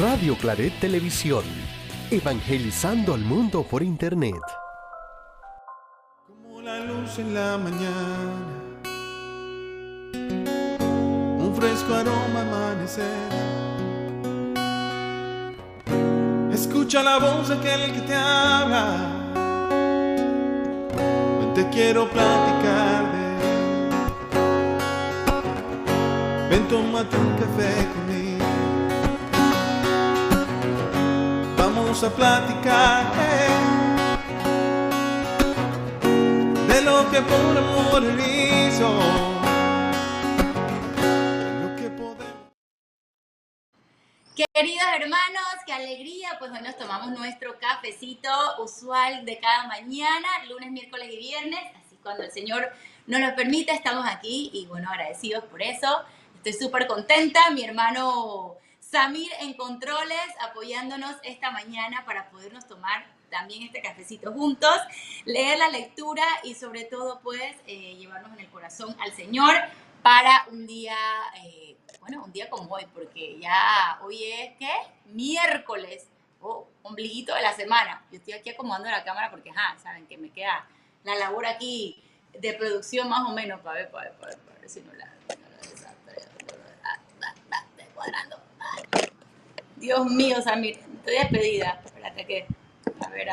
Radio Claret Televisión, evangelizando al mundo por internet. Como la luz en la mañana, un fresco aroma amanecer. Escucha la voz de aquel que te habla. Ven, te quiero platicar de él. Ven, tómate un café conmigo. Vamos a platicar de lo que por amor él hizo. Queridos hermanos, qué alegría, pues hoy nos tomamos nuestro cafecito usual de cada mañana, lunes, miércoles y viernes, así cuando el Señor nos lo permita estamos aquí y bueno, agradecidos por eso. Estoy súper contenta, mi hermano Samir en controles apoyándonos esta mañana para podernos tomar también este cafecito juntos, leer la lectura y sobre todo pues llevarnos en el corazón al Señor para un día, un día como hoy, porque ya hoy es, ¿qué? Miércoles, ombliguito de la semana. Yo estoy aquí acomodando la cámara porque, saben que me queda la labor aquí de producción más o menos, para ver si no la estoy cuadrando. Dios mío, Samir, estoy despedida. Espérate que, a ver.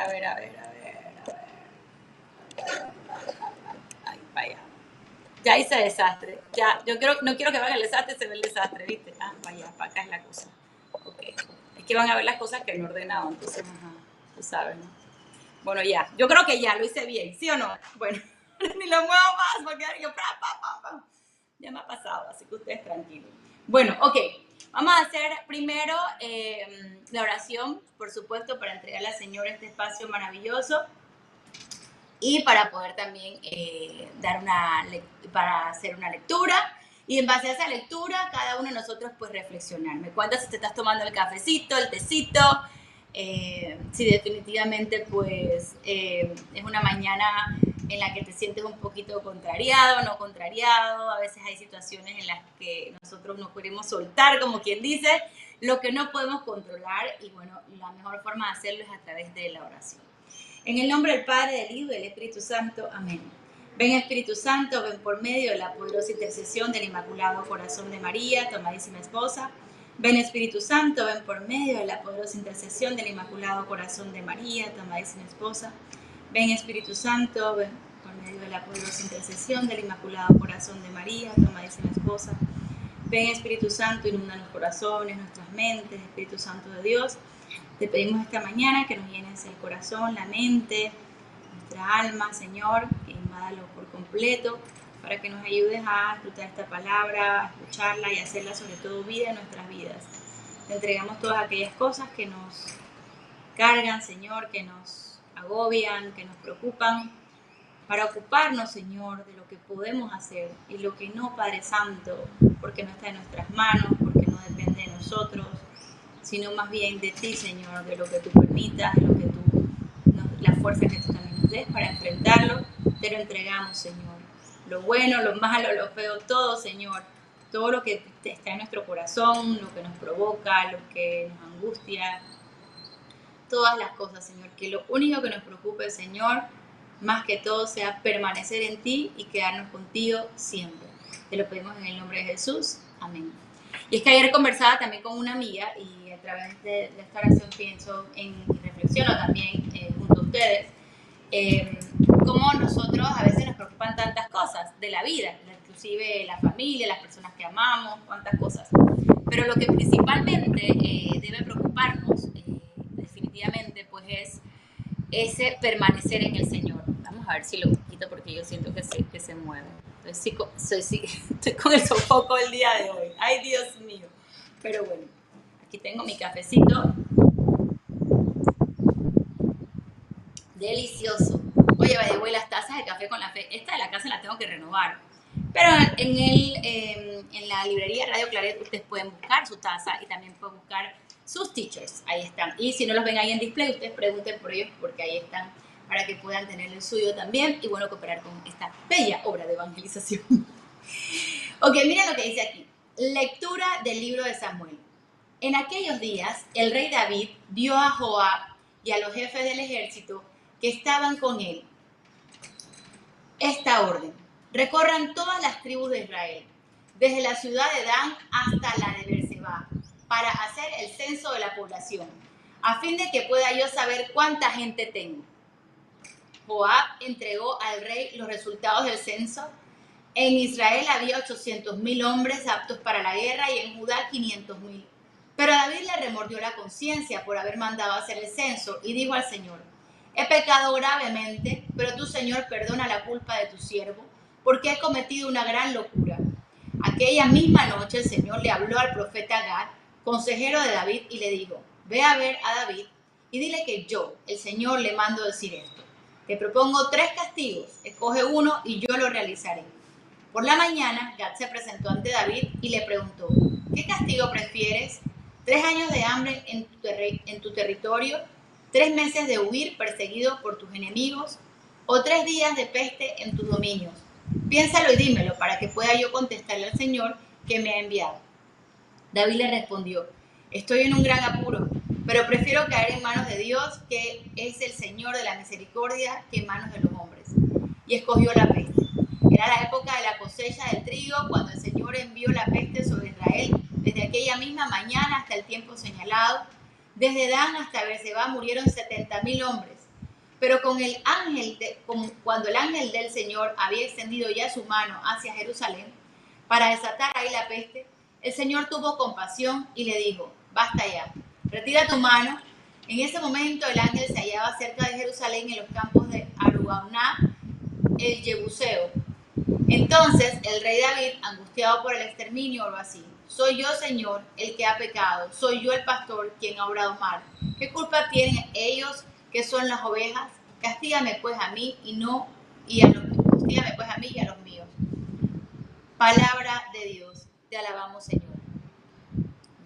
Ay, vaya. Ya hice desastre. Ya, no quiero que vean el desastre, se ve el desastre, ¿viste? Vaya, para acá es la cosa. Ok. Es que van a ver las cosas que no he ordenado, entonces, tú sabes, ¿no? Bueno, ya. Yo creo que ya lo hice bien, ¿sí o no? Bueno, ni lo muevo más, porque yo, ya me ha pasado, así que ustedes tranquilos. Bueno, ok. Vamos a hacer primero la oración, por supuesto, para entregarle al Señor este espacio maravilloso. Y para poder también para hacer una lectura y en base a esa lectura cada uno de nosotros pues reflexionar. Me cuentas si te estás tomando el cafecito, el tecito, si definitivamente pues es una mañana en la que te sientes un poquito contrariado, no contrariado. A veces hay situaciones en las que nosotros nos queremos soltar, como quien dice, lo que no podemos controlar y bueno, la mejor forma de hacerlo es a través de la oración. En el nombre del Padre, del Hijo y del Espíritu Santo. Amén. Ven Espíritu Santo, ven por medio de la poderosa intercesión del Inmaculado Corazón de María, tu amadísima esposa. Ven Espíritu Santo, ven por medio de la poderosa intercesión del Inmaculado Corazón de María, tu amadísima esposa. Ven Espíritu Santo, ven por medio de la poderosa intercesión del Inmaculado Corazón de María, tu amadísima esposa. Ven Espíritu Santo, inunda los corazones, nuestras mentes, Espíritu Santo de Dios. Te pedimos esta mañana que nos llenes el corazón, la mente, nuestra alma, Señor, que invádalo por completo, para que nos ayudes a disfrutar esta palabra, a escucharla y hacerla sobre todo vida en nuestras vidas. Te entregamos todas aquellas cosas que nos cargan, Señor, que nos agobian, que nos preocupan, para ocuparnos, Señor, de lo que podemos hacer y lo que no, Padre Santo, porque no está en nuestras manos, porque no depende de nosotros, sino más bien de ti, Señor, de lo que tú permitas, de lo que la fuerza que tú también nos des para enfrentarlo, te lo entregamos, Señor. Lo bueno, lo malo, lo feo, todo, Señor, todo lo que está en nuestro corazón, lo que nos provoca, lo que nos angustia, todas las cosas, Señor, que lo único que nos preocupe, Señor, más que todo sea permanecer en ti y quedarnos contigo siempre. Te lo pedimos en el nombre de Jesús. Amén. Y es que ayer conversaba también con una amiga y a través de esta oración pienso y reflexiono también junto a ustedes cómo nosotros a veces nos preocupan tantas cosas de la vida, inclusive la familia, las personas que amamos, cuántas cosas. Pero lo que principalmente debe preocuparnos definitivamente pues es ese permanecer en el Señor. Vamos a ver si lo quito porque yo siento que se mueve. Estoy con el sofoco el día de hoy. Ay, Dios mío. Pero bueno, aquí tengo mi cafecito. Delicioso. Oye, voy las tazas de café con la fe. Esta de la casa la tengo que renovar. Pero en la librería Radio Claret ustedes pueden buscar su taza y también pueden buscar sus teachers. Ahí están. Y si no los ven ahí en display, ustedes pregunten por ellos porque ahí están, para que puedan tener el suyo también y bueno, cooperar con esta bella obra de evangelización. Ok, miren lo que dice aquí. Lectura del libro de Samuel. En aquellos días, el rey David dio a Joab y a los jefes del ejército que estaban con él esta orden: recorran todas las tribus de Israel, desde la ciudad de Dan hasta la de Beerseba, para hacer el censo de la población, a fin de que pueda yo saber cuánta gente tengo. Joab entregó al rey los resultados del censo. En Israel había 800,000 hombres aptos para la guerra y en Judá 500,000. Pero David le remordió la conciencia por haber mandado hacer el censo y dijo al Señor: he pecado gravemente, pero tú, Señor, perdona la culpa de tu siervo, porque he cometido una gran locura. Aquella misma noche el Señor le habló al profeta Gad, consejero de David, y le dijo: ve a ver a David y dile que yo, el Señor, le mando decir esto. Te propongo 3 castigos, escoge uno y yo lo realizaré. Por la mañana, Gad se presentó ante David y le preguntó: ¿qué castigo prefieres? ¿3 años de hambre en tu territorio? ¿3 meses de huir perseguido por tus enemigos? ¿O 3 días de peste en tus dominios? Piénsalo y dímelo para que pueda yo contestarle al Señor que me ha enviado. David le respondió: estoy en un gran apuro, pero prefiero caer en manos de Dios, que es el Señor de la misericordia, que en manos de los hombres. Y escogió la peste. Era la época de la cosecha del trigo, cuando el Señor envió la peste sobre Israel. Desde aquella misma mañana hasta el tiempo señalado, desde Dan hasta Beerseba murieron 70,000 hombres. Pero cuando el ángel del Señor había extendido ya su mano hacia Jerusalén para desatar ahí la peste, el Señor tuvo compasión y le dijo: basta ya, retira tu mano. En ese momento el ángel se hallaba cerca de Jerusalén, en los campos de Araunah el Jebuseo. Entonces el rey David, angustiado por el exterminio, oró así: soy yo, Señor, el que ha pecado, soy yo el pastor quien ha obrado mal. ¿Qué culpa tienen ellos, que son las ovejas? Castígame pues a mí castígame pues a mí y a los míos. Palabra de Dios, te alabamos, Señor.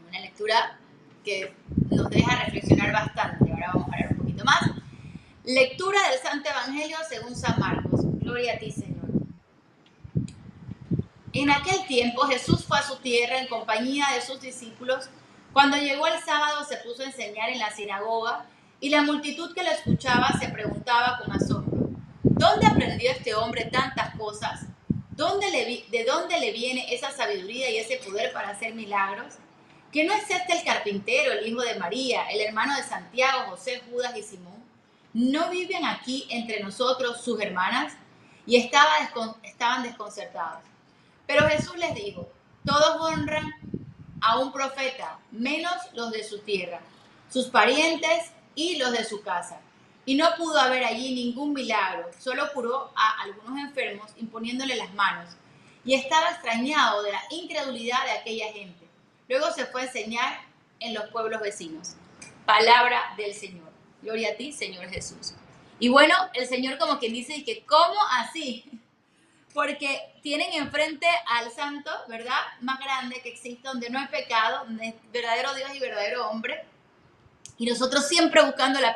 Una lectura que nos deja reflexionar bastante. Ahora vamos a leer un poquito más. Lectura del Santo Evangelio según San Marcos. Gloria a ti, Señor. En aquel tiempo Jesús fue a su tierra en compañía de sus discípulos. Cuando llegó el sábado se puso a enseñar en la sinagoga, y la multitud que lo escuchaba se preguntaba con asombro: ¿dónde aprendió este hombre tantas cosas? ¿De dónde le viene esa sabiduría y ese poder para hacer milagros? ¿Que no es este el carpintero, el hijo de María, el hermano de Santiago, José, Judas y Simón? ¿No viven aquí entre nosotros sus hermanas? Y estaban desconcertados. Pero Jesús les dijo: todos honran a un profeta, menos los de su tierra, sus parientes y los de su casa. Y no pudo haber allí ningún milagro, solo curó a algunos enfermos imponiéndole las manos. Y estaba extrañado de la incredulidad de aquella gente. Luego se fue a enseñar en los pueblos vecinos. Palabra del Señor. Gloria a ti, Señor Jesús. Y bueno, el Señor, como quien dice, que ¿cómo así? Porque tienen enfrente al santo, ¿verdad?, más grande que existe, donde no hay pecado, donde es verdadero Dios y verdadero hombre. Y nosotros siempre buscando la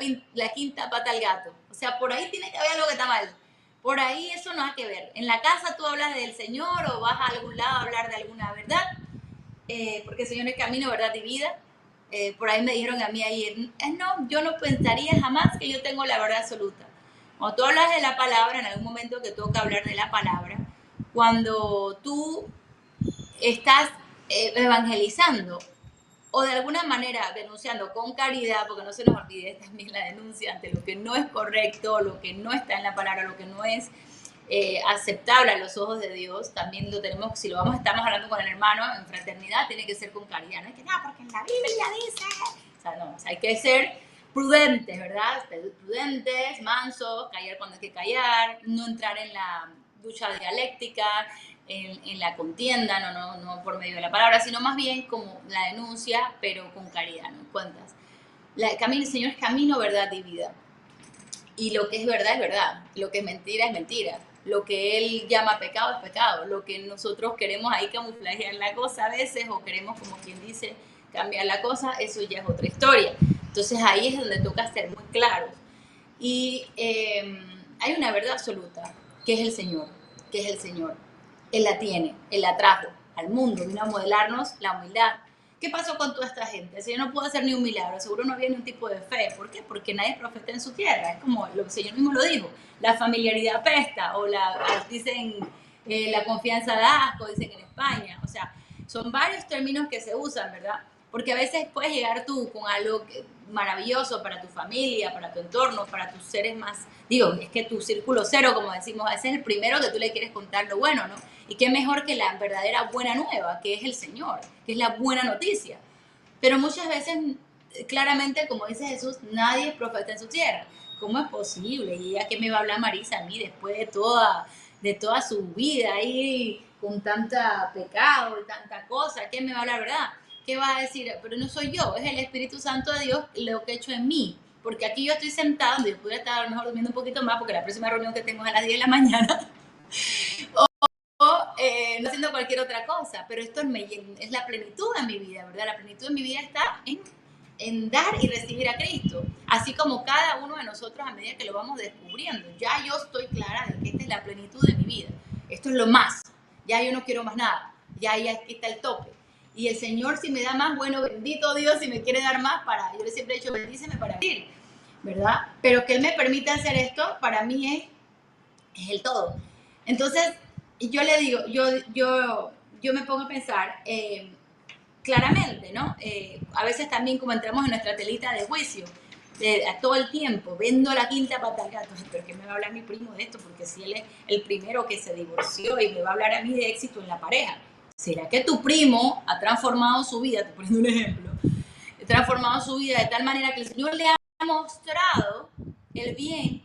quinta pata al gato. O sea, por ahí tiene que haber algo que está mal. Por ahí eso no hay que ver. En la casa tú hablas del Señor o vas a algún lado a hablar de alguna verdad, porque el Señor es camino, verdad y vida. Por ahí me dijeron a mí ayer: no, yo no pensaría jamás que yo tengo la verdad absoluta. Cuando tú hablas de la palabra, en algún momento que toca hablar de la palabra, cuando tú estás evangelizando o de alguna manera denunciando con caridad, porque no se nos olvide también la denuncia ante lo que no es correcto, lo que no está en la palabra, lo que no es aceptable a los ojos de Dios, también lo tenemos. Si lo estamos hablando con el hermano en fraternidad, tiene que ser con caridad. No es que no, porque en la Biblia dice. O sea, no, o sea, hay que ser prudentes, ¿verdad? Prudentes, mansos, callar cuando hay que callar, no entrar en la lucha dialéctica, en la contienda, no por medio de la palabra, sino más bien como la denuncia, pero con caridad, ¿no? ¿Cuántas? El Señor es camino, verdad y vida. Y lo que es verdad, lo que es mentira. Lo que Él llama pecado es pecado. Lo que nosotros queremos ahí camuflajear la cosa a veces, o queremos, como quien dice, cambiar la cosa, eso ya es otra historia. Entonces ahí es donde toca ser muy claros. Y hay una verdad absoluta, que es el Señor. Él la tiene, Él la trajo al mundo, vino a modelarnos la humildad. ¿qué pasó con toda esta gente? El Señor no pudo hacer ni un milagro, seguro no había ni un tipo de fe. ¿Por qué? Porque nadie es profeta en su tierra. Es como lo que el Señor mismo lo dijo. La familiaridad apesta, o dicen la confianza da asco, dicen en España. O sea, son varios términos que se usan, ¿verdad? Porque a veces puedes llegar tú con algo maravilloso para tu familia, para tu entorno, para tus seres más, digo, es que tu círculo cero, como decimos, ese es el primero que tú le quieres contar lo bueno, ¿no? Y qué mejor que la verdadera buena nueva, que es el Señor, que es la buena noticia. Pero muchas veces, claramente, como dice Jesús, nadie es profeta en su tierra. ¿Cómo es posible? ¿Y ella qué me va a hablar Marisa a mí después de toda su vida ahí con tanta pecado y tanta cosa? ¿Qué me va a hablar, verdad? ¿Qué va a decir? Pero no soy yo, es el Espíritu Santo de Dios lo que ha hecho en mí. Porque aquí yo estoy sentada, donde yo pudiera estar a lo mejor durmiendo un poquito más, porque la próxima reunión que tengo es a las 10 de la mañana, no haciendo cualquier otra cosa. Pero esto es la plenitud de mi vida, ¿verdad? La plenitud de mi vida está en dar y recibir a Cristo. Así como cada uno de nosotros a medida que lo vamos descubriendo. Ya yo estoy clara de que esta es la plenitud de mi vida. Esto es lo más. Ya yo no quiero más nada. Ya aquí está el tope. Y el Señor, si me da más, bueno, bendito Dios, si me quiere dar más, yo le siempre he dicho, bendíceme para vivir, ¿verdad? Pero que Él me permita hacer esto, para mí es el todo. Entonces, yo le digo, yo me pongo a pensar claramente, ¿no? A veces también como entramos en nuestra telita de juicio, todo el tiempo, viendo la quinta pata al gato, pero que me va a hablar mi primo de esto, porque si él es el primero que se divorció y me va a hablar a mí de éxito en la pareja. ¿Será que tu primo ha transformado su vida? Te poniendo un ejemplo. Ha transformado su vida de tal manera que el Señor le ha mostrado el bien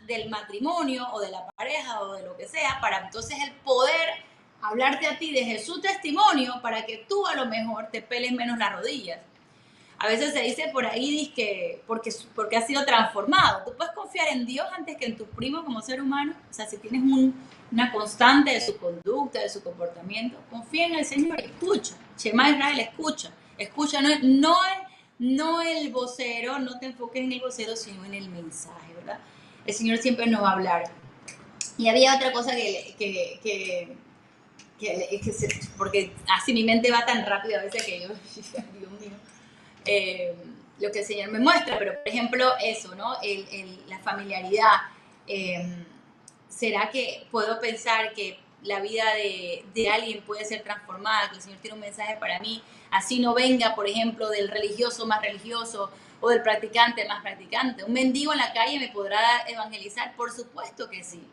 del matrimonio o de la pareja o de lo que sea, para entonces el poder hablarte a ti desde su testimonio para que tú a lo mejor te peles menos las rodillas. A veces se dice por ahí que porque has sido transformado. Tú puedes confiar en Dios antes que en tu primo como ser humano. O sea, si tienes una constante de su conducta, de su comportamiento, confía en el Señor y escucha. Shema Israel, escucha. Escucha, no el vocero, no te enfoques en el vocero, sino en el mensaje, ¿verdad? El Señor siempre nos va a hablar. Y había otra cosa porque así mi mente va tan rápido a veces que yo, Dios mío, lo que el Señor me muestra, pero por ejemplo eso, ¿no? La familiaridad. ¿Será que puedo pensar que la vida de alguien puede ser transformada, que el Señor tiene un mensaje para mí, así no venga, por ejemplo, del religioso más religioso o del practicante más practicante? ¿Un mendigo en la calle me podrá evangelizar? Por supuesto que sí,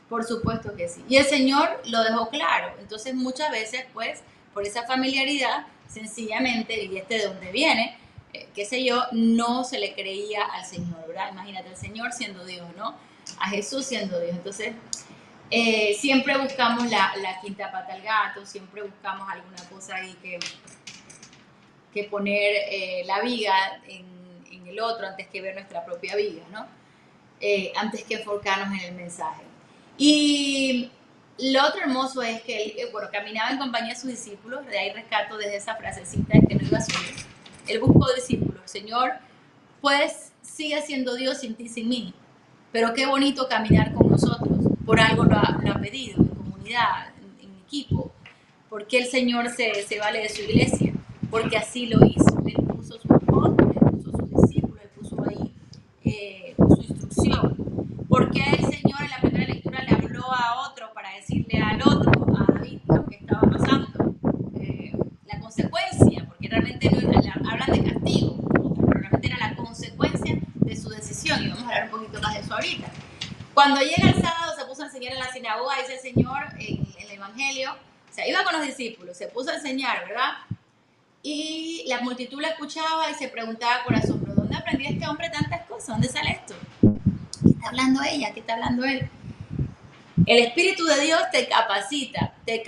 por supuesto que sí. Y el Señor lo dejó claro. Entonces muchas veces, pues, por esa familiaridad, sencillamente, y de dónde viene, qué sé yo, no se le creía al Señor, ¿verdad? Imagínate, el Señor siendo Dios, ¿no? A Jesús siendo Dios. Entonces, siempre buscamos la quinta pata al gato, siempre buscamos alguna cosa ahí que poner la viga en el otro antes que ver nuestra propia viga, ¿no? Antes que enfocarnos en el mensaje. Y lo otro hermoso es que él, caminaba en compañía de sus discípulos, de ahí rescato desde esa frasecita de que no iba solo. Él buscó discípulos. Señor, pues sigue siendo Dios sin ti, sin mí. Pero qué bonito caminar con nosotros. Por algo lo ha pedido, en comunidad, en equipo. Porque el Señor se vale de su iglesia. Porque así lo hizo. Él puso su apóstol, él puso su discípulo, él puso ahí su instrucción. Porque el Señor en la primera lectura le habló a otro para decirle al otro, a David, lo que estaba pasando. La consecuencia, porque realmente no hablan de castigo, pero realmente era la consecuencia de su decisión. Y vamos a hablar un poquito más de eso ahorita. Cuando llega el sábado, se puso a enseñar en la sinagoga, dice el Señor en el Evangelio, o sea, iba con los discípulos, se puso a enseñar, ¿verdad? Y la multitud la escuchaba y se preguntaba con asombro, ¿dónde aprendió este hombre tantas cosas? ¿Dónde sale esto? ¿Qué está hablando ella? ¿Qué está hablando él? El Espíritu de Dios te capacita, te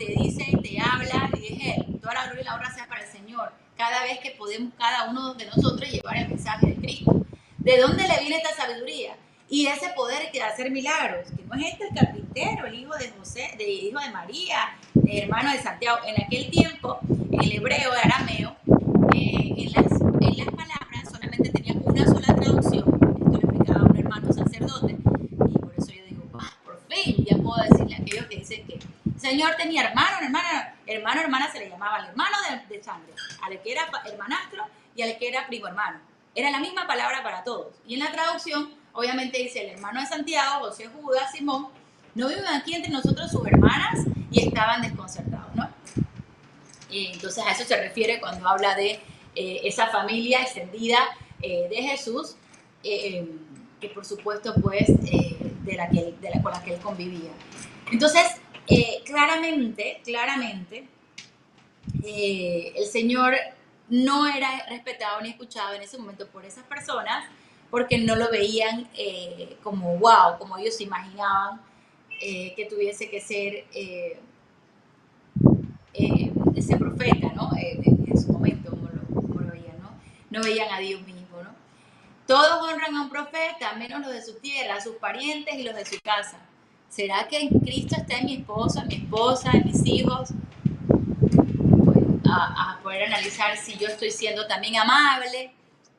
dice y te habla y es Él. Toda la gloria y la honra sea para el Señor. Cada vez que podemos, cada uno de nosotros, llevar el mensaje de Cristo. ¿De dónde le viene esta sabiduría? Y ese poder que hacer milagros, que no es el carpintero, el hijo de José, el hijo de María, el hermano de Santiago. En aquel tiempo, el hebreo, el arameo, en las palabras solamente tenía una sola traducción. Esto le explicaba a un hermano sacerdote. Y por eso yo digo, por fin ya puedo decirle a aquellos que dicen que el Señor tenía hermano, hermano o hermana se le llamaba al hermano de sangre, al que era hermanastro y al que era primo hermano. Era la misma palabra para todos. Y en la traducción, obviamente dice el hermano de Santiago, José, Judas, Simón, no viven aquí entre nosotros sus hermanas y estaban desconcertados, ¿no? Y entonces a eso se refiere cuando habla de esa familia extendida de Jesús, que por supuesto pues con la que él convivía. Entonces, claramente, el Señor no era respetado ni escuchado en ese momento por esas personas porque no lo veían como wow, como ellos se imaginaban que tuviese que ser ese profeta, ¿no? En su momento, como lo veían, ¿no? No veían a Dios mismo, ¿no? Todos honran a un profeta, menos los de su tierra, sus parientes y los de su casa. ¿Será que en Cristo está en mi esposo, en mi esposa, en mis hijos? Bueno, a poder analizar si yo estoy siendo también amable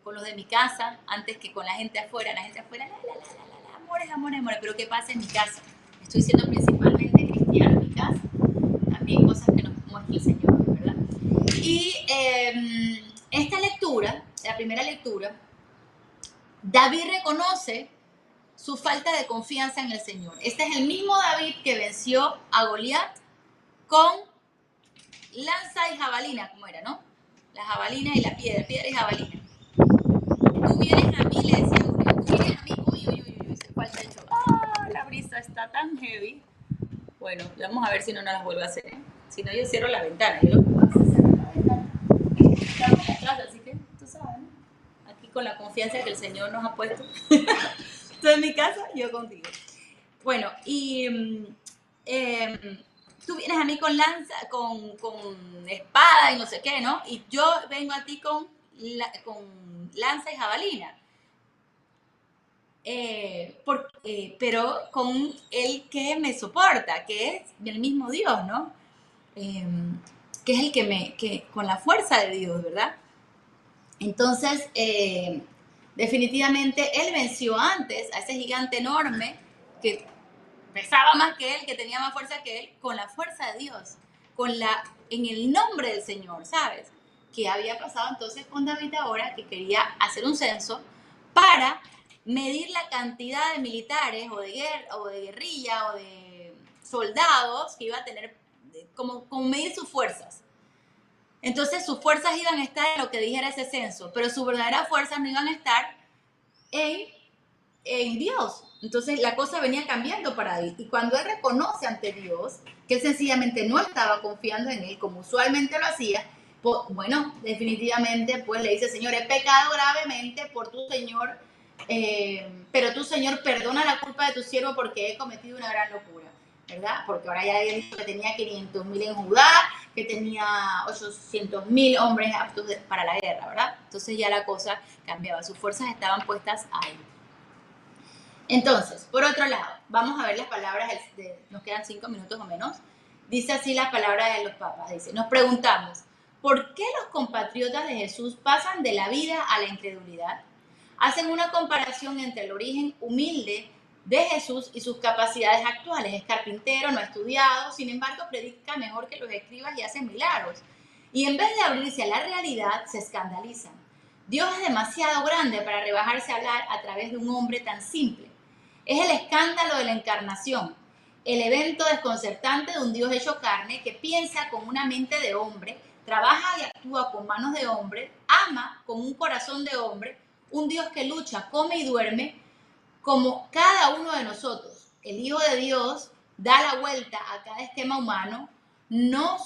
con los de mi casa antes que con la gente afuera. La gente afuera, amores, pero ¿qué pasa en mi casa? Estoy siendo principalmente cristiano en mi casa. También cosas que nos muestra el Señor, ¿verdad? Y esta lectura, la primera lectura, David reconoce su falta de confianza en el Señor. Este es el mismo David que venció a Goliat con lanza y jabalina, como era, ¿no? La jabalina y la piedra y jabalina. Tú vienes a mí, le decía Goliat, tú vienes a mí, uy, se falta el show. La brisa está tan heavy. Bueno, vamos a ver si no nos las vuelve a hacer, ¿eh? Si no, yo cierro la ventana. Yo lo que puedo hacer es cerrar la ventana. Estamos en casa, así que tú sabes, ¿no? Aquí con la confianza que el Señor nos ha puesto. Tú en mi casa, yo contigo. Bueno, y tú vienes a mí con lanza, con espada y no sé qué, ¿no? Y yo vengo a ti con lanza y jabalina. Pero con el que me soporta, que es el mismo Dios, ¿no? Que es el que con la fuerza de Dios, ¿verdad? Entonces, definitivamente él venció antes a ese gigante enorme que pesaba más que él, que tenía más fuerza que él, con la fuerza de Dios, en el nombre del Señor, ¿sabes? ¿Qué había pasado entonces con David ahora que quería hacer un censo para medir la cantidad de militares o de guerrilla o de soldados que iba a tener, como medir sus fuerzas? Entonces sus fuerzas iban a estar en lo que dijera ese censo, pero sus verdaderas fuerzas no iban a estar en Dios. Entonces la cosa venía cambiando para David. Y cuando él reconoce ante Dios que él sencillamente no estaba confiando en él como usualmente lo hacía, pues, bueno, definitivamente pues le dice, Señor, he pecado gravemente por tu Señor, pero tu Señor perdona la culpa de tu siervo porque he cometido una gran locura, ¿verdad? Porque ahora ya había dicho que tenía 500,000 en Judá, que tenía 800,000 hombres aptos para la guerra, ¿verdad? Entonces ya la cosa cambiaba, sus fuerzas estaban puestas ahí. Entonces, por otro lado, vamos a ver las palabras, nos quedan 5 minutos o menos. Dice así las palabras de los papas, dice, nos preguntamos, ¿por qué los compatriotas de Jesús pasan de la vida a la incredulidad? Hacen una comparación entre el origen humilde de Jesús y sus capacidades actuales. Es carpintero, no ha estudiado, sin embargo predica mejor que los escribas y hace milagros. Y en vez de abrirse a la realidad, se escandalizan. Dios es demasiado grande para rebajarse a hablar a través de un hombre tan simple. Es el escándalo de la encarnación, el evento desconcertante de un Dios hecho carne que piensa con una mente de hombre, trabaja y actúa con manos de hombre, ama con un corazón de hombre, un Dios que lucha, come y duerme como cada uno de nosotros. El Hijo de Dios da la vuelta a cada esquema humano. No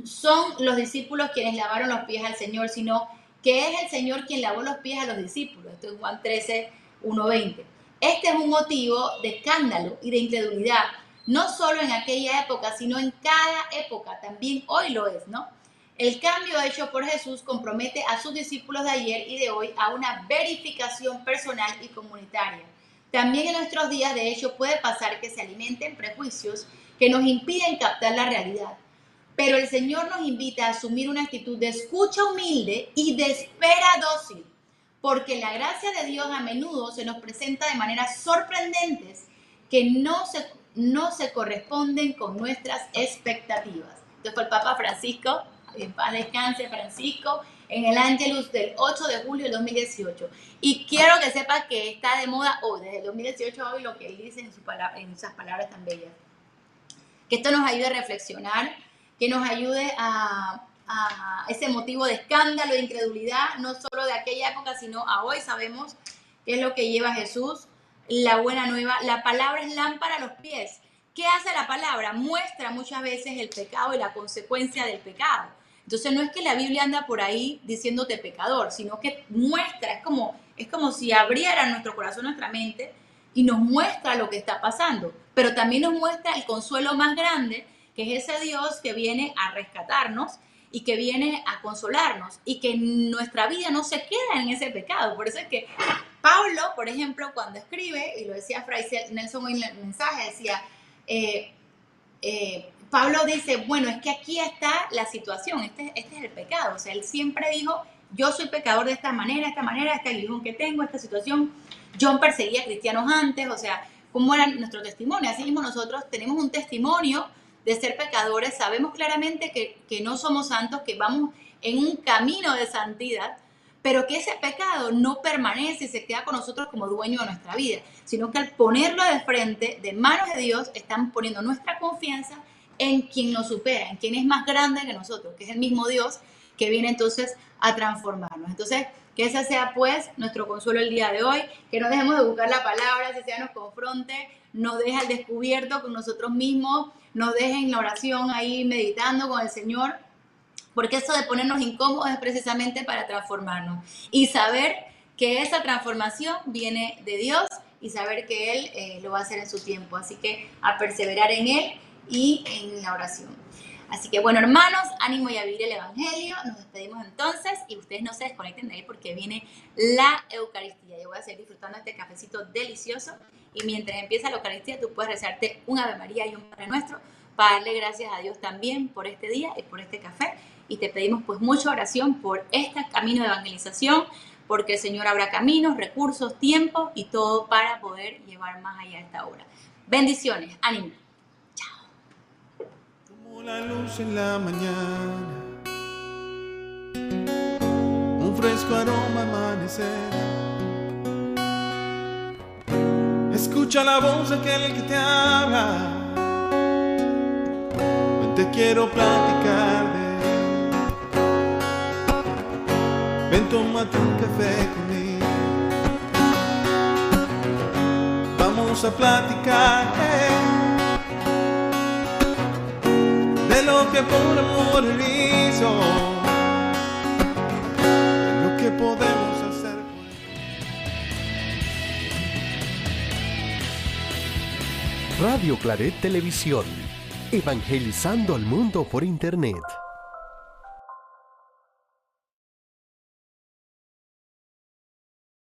son los discípulos quienes lavaron los pies al Señor, sino que es el Señor quien lavó los pies a los discípulos. Esto es Juan 13, 1-20. Este es un motivo de escándalo y de incredulidad, no solo en aquella época, sino en cada época, también hoy lo es, ¿no? El cambio hecho por Jesús compromete a sus discípulos de ayer y de hoy a una verificación personal y comunitaria. También en nuestros días, de hecho, puede pasar que se alimenten prejuicios que nos impiden captar la realidad. Pero el Señor nos invita a asumir una actitud de escucha humilde y de espera dócil, porque la gracia de Dios a menudo se nos presenta de maneras sorprendentes que no se corresponden con nuestras expectativas. Este fue el Papa Francisco, en paz descanse Francisco, en el Ángelus del 8 de julio del 2018. Y quiero que sepa que está de moda hoy, desde el 2018 a hoy, lo que él dice en esas palabras tan bellas. Que esto nos ayude a reflexionar, que nos ayude a ese motivo de escándalo, de incredulidad, no solo de aquella época, sino a hoy. Sabemos qué es lo que lleva Jesús, la buena nueva. La palabra es lámpara a los pies. ¿Qué hace la palabra? Muestra muchas veces el pecado y la consecuencia del pecado. Entonces no es que la Biblia anda por ahí diciéndote pecador, sino que muestra, es como si abriera nuestro corazón, nuestra mente, y nos muestra lo que está pasando. Pero también nos muestra el consuelo más grande, que es ese Dios que viene a rescatarnos y que viene a consolarnos, y que nuestra vida no se queda en ese pecado. Por eso es que Pablo, por ejemplo, cuando escribe, y lo decía Fray Nelson en el mensaje, decía, Pablo dice, bueno, es que aquí está la situación, este es el pecado. O sea, él siempre dijo, yo soy pecador de esta manera, esta religión que tengo, esta situación. Yo perseguía a cristianos antes, o sea, ¿cómo era nuestro testimonio? Así mismo nosotros tenemos un testimonio de ser pecadores, sabemos claramente que no somos santos, que vamos en un camino de santidad, pero que ese pecado no permanece y se queda con nosotros como dueño de nuestra vida, sino que al ponerlo de frente, de manos de Dios, están poniendo nuestra confianza en quien nos supera, en quien es más grande que nosotros, que es el mismo Dios que viene entonces a transformarnos. Entonces, que ese sea pues nuestro consuelo el día de hoy, que no dejemos de buscar la palabra, si sea nos confronte, nos deja al descubierto con nosotros mismos, nos deje en la oración ahí meditando con el Señor, porque eso de ponernos incómodos es precisamente para transformarnos y saber que esa transformación viene de Dios y saber que Él lo va a hacer en su tiempo. Así que a perseverar en Él y en la oración. Así que bueno, hermanos, ánimo y a vivir el Evangelio. Nos despedimos entonces y ustedes no se desconecten de ahí porque viene la Eucaristía. Yo voy a seguir disfrutando este cafecito delicioso y mientras empieza la Eucaristía tú puedes rezarte un Ave María y un Padre Nuestro para darle gracias a Dios también por este día y por este café. Y te pedimos pues mucha oración por este camino de evangelización, porque el Señor abra caminos, recursos, tiempo y todo para poder llevar más allá esta obra. Bendiciones, ánimo. Como la luz en la mañana, un fresco aroma amanecer. Escucha la voz de aquel que te habla. Ven, te quiero platicar de él. Ven, tómate un café conmigo. Vamos a platicar de lo que por amor él hizo, de lo que podemos hacer por él. Radio Claret Televisión, evangelizando al mundo por internet.